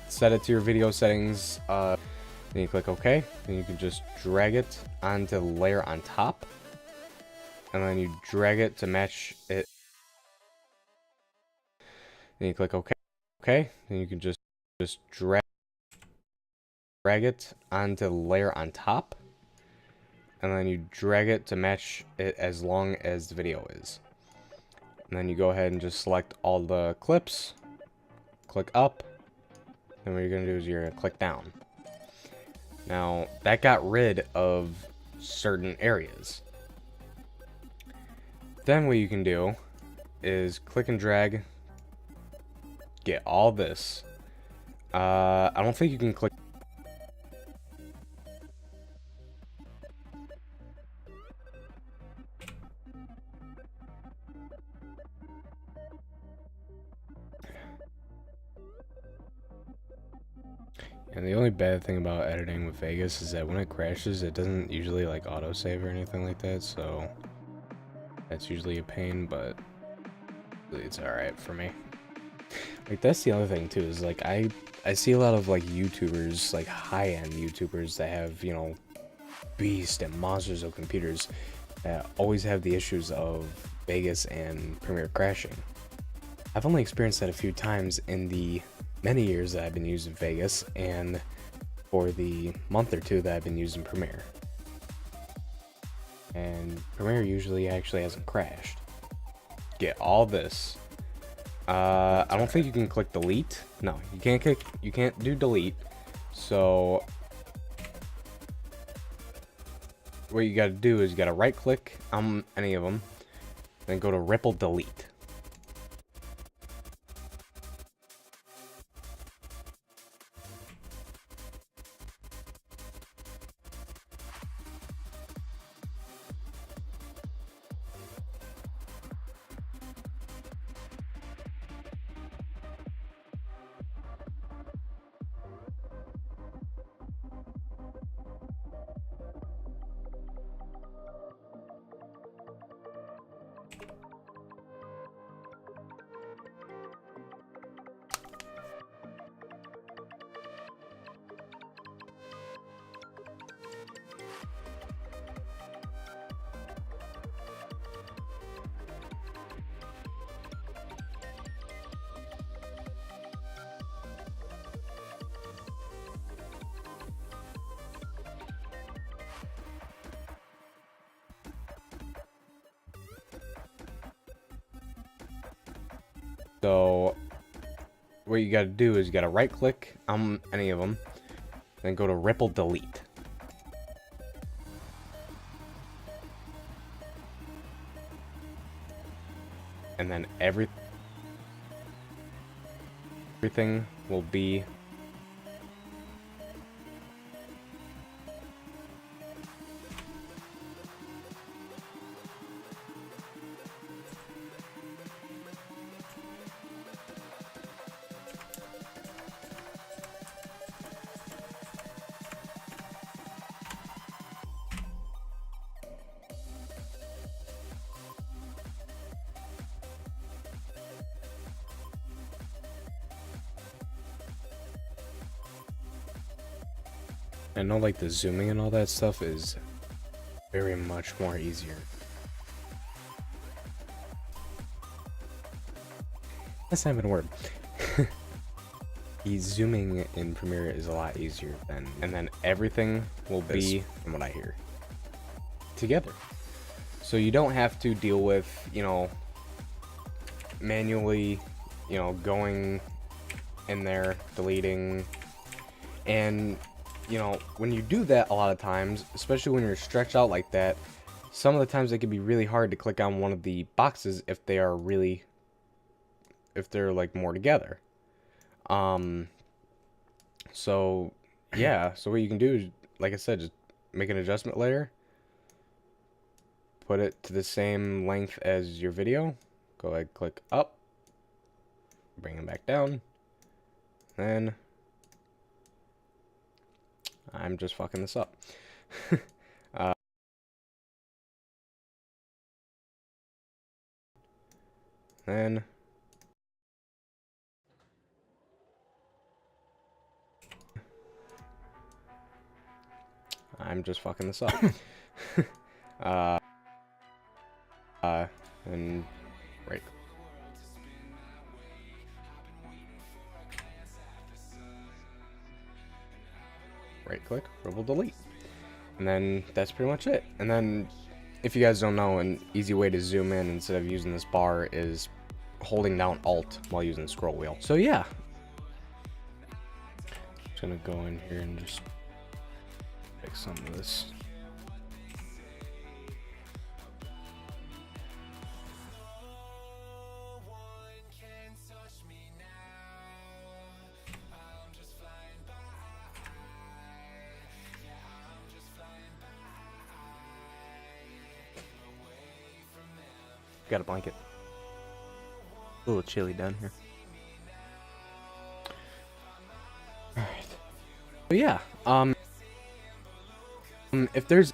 Set it to your video settings. Then you click OK. Then you can just drag it onto the layer on top, and then you drag it to match it. Then you click OK. Okay. Then you can just drag it onto the layer on top, and then you drag it to match it as long as the video is. And And then you go ahead and just select all the clips, click up, then what you're going to do is you're going to click down. Now, that got rid of certain areas. Then what you can do is click and drag, get all this. I don't think you can click. And the only bad thing about editing with Vegas is that when it crashes, it doesn't usually like autosave or anything like that, so that's usually a pain, but it's alright for me. Like, that's the other thing too, is like I see a lot of like YouTubers, like high-end YouTubers that have, you know, beast and monsters of computers that always have the issues of Vegas and Premiere crashing. I've only experienced that a few times in the many years that I've been using Vegas, and for the month or two that I've been using Premiere. And Premiere usually actually hasn't crashed. Get all this. I don't think you can click delete. No, you can't do delete. So what you gotta do is you gotta right click on any of them, then go to ripple delete. So what you gotta do is you gotta right click on any of them, then go to ripple delete. And then everything will be I know, like, the zooming and all that stuff is very much more easier. That's not even a word. The zooming in Premiere is a lot easier than, and then everything will be, from what I hear, together. So you don't have to deal with, you know, manually, you know, going in there, deleting, and you know, when you do that a lot of times, especially when you're stretched out like that, some of the times it can be really hard to click on one of the boxes if they're like more together. So yeah, so what you can do is, like I said, just make an adjustment layer, put it to the same length as your video, go ahead, click up, bring it back down, then I'm just fucking this up. Then I'm just fucking this up. And right. Right click, ripple delete. And then that's pretty much it. And then if you guys don't know, an easy way to zoom in instead of using this bar is holding down Alt while using the scroll wheel. So yeah, just gonna go in here and just fix some of this. Got a blanket. A little chilly down here. Alright. But yeah, if there's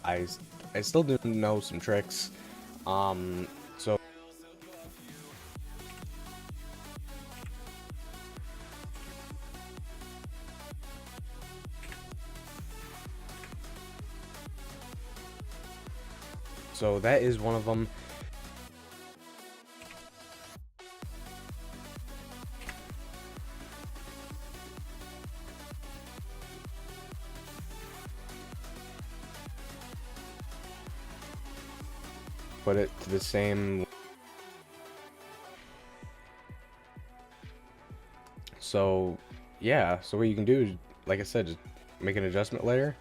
I still do know some tricks. So that is one of them. Put it to the same. So yeah, so what you can do is, like I said, just make an adjustment layer.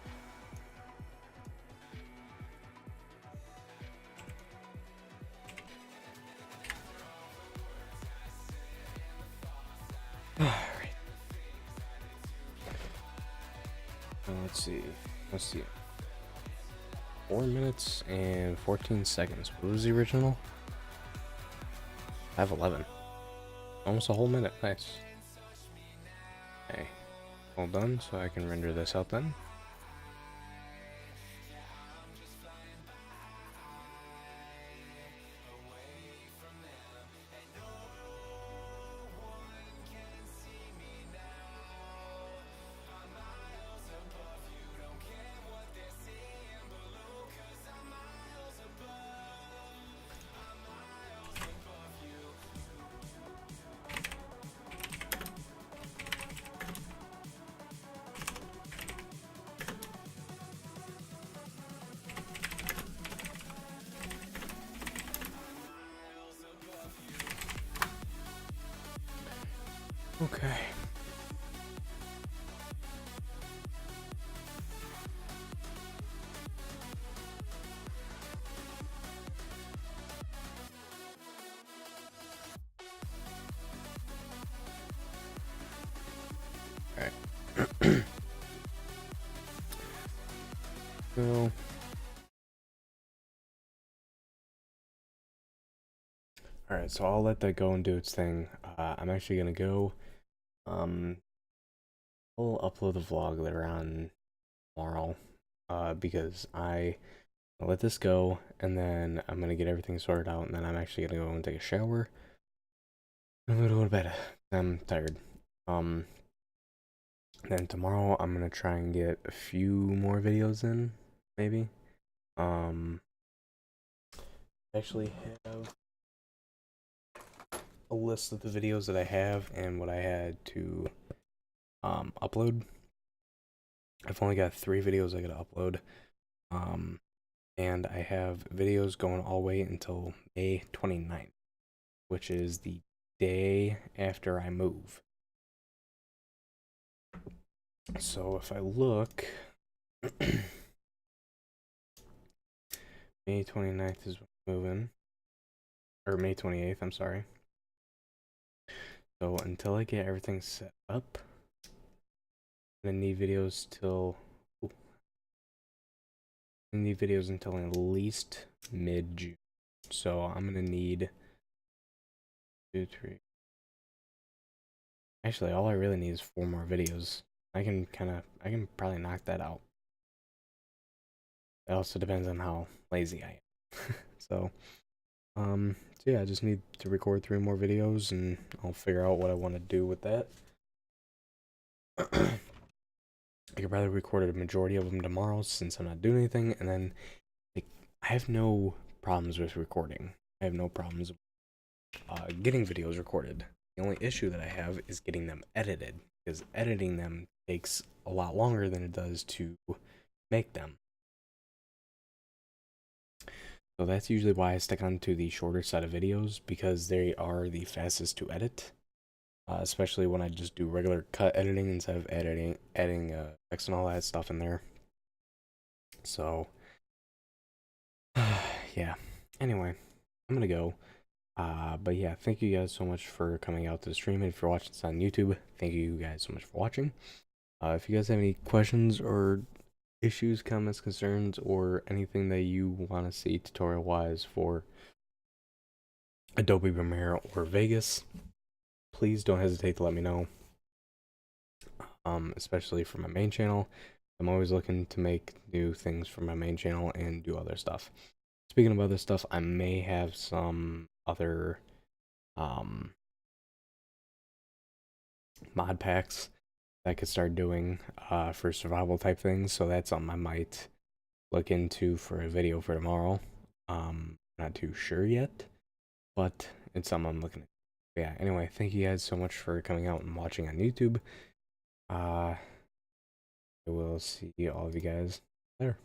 Alright. Let's see. 4 minutes and 14 seconds. What was the original? I have 11. Almost a whole minute. Nice. Okay. All done, so I can render this out then. Okay. Alright. So alright, so I'll let that go and do its thing. I'm actually gonna go I'll upload the vlog later on tomorrow, because I'll let this go, and then I'm gonna get everything sorted out, and then I'm actually gonna go and take a shower. I'm gonna go to bed. I'm tired. Then tomorrow I'm gonna try and get a few more videos in, maybe. Actually have a list of the videos that I have and what I had to upload. I've only got 3 videos I gotta upload, and I have videos going all the way until May 29th, which is the day after I move. So if I look, May 29th is moving, or May 28th, I'm sorry. So until I get everything set up, I'm gonna need videos till until at least mid-June. So I'm gonna need 2, 3. Actually, all I really need is 4 more videos. I can probably knock that out. It also depends on how lazy I am. So yeah, I just need to record 3 more videos, and I'll figure out what I want to do with that. I could probably record a majority of them tomorrow since I'm not doing anything, and then like I have no problems with recording. I have no problems getting videos recorded. The only issue that I have is getting them edited, because editing them takes a lot longer than it does to make them. So that's usually why I stick on to the shorter set of videos, because they are the fastest to edit. Especially when I just do regular cut editing instead of adding text and all that stuff in there. So, yeah. Anyway, I'm gonna go. But yeah, thank you guys so much for coming out to the stream. And if you're watching this on YouTube, thank you guys so much for watching. If you guys have any questions or issues, comments, concerns, or anything that you want to see tutorial wise for Adobe Premiere or Vegas, please don't hesitate to let me know. Especially for my main channel. I'm always looking to make new things for my main channel and do other stuff. Speaking of other stuff, I may have some other mod packs that I could start doing for survival type things, so that's something I might look into for a video for tomorrow. Not too sure yet, but it's something I'm looking at. But yeah, anyway, thank you guys so much for coming out and watching on YouTube. I will see all of you guys later.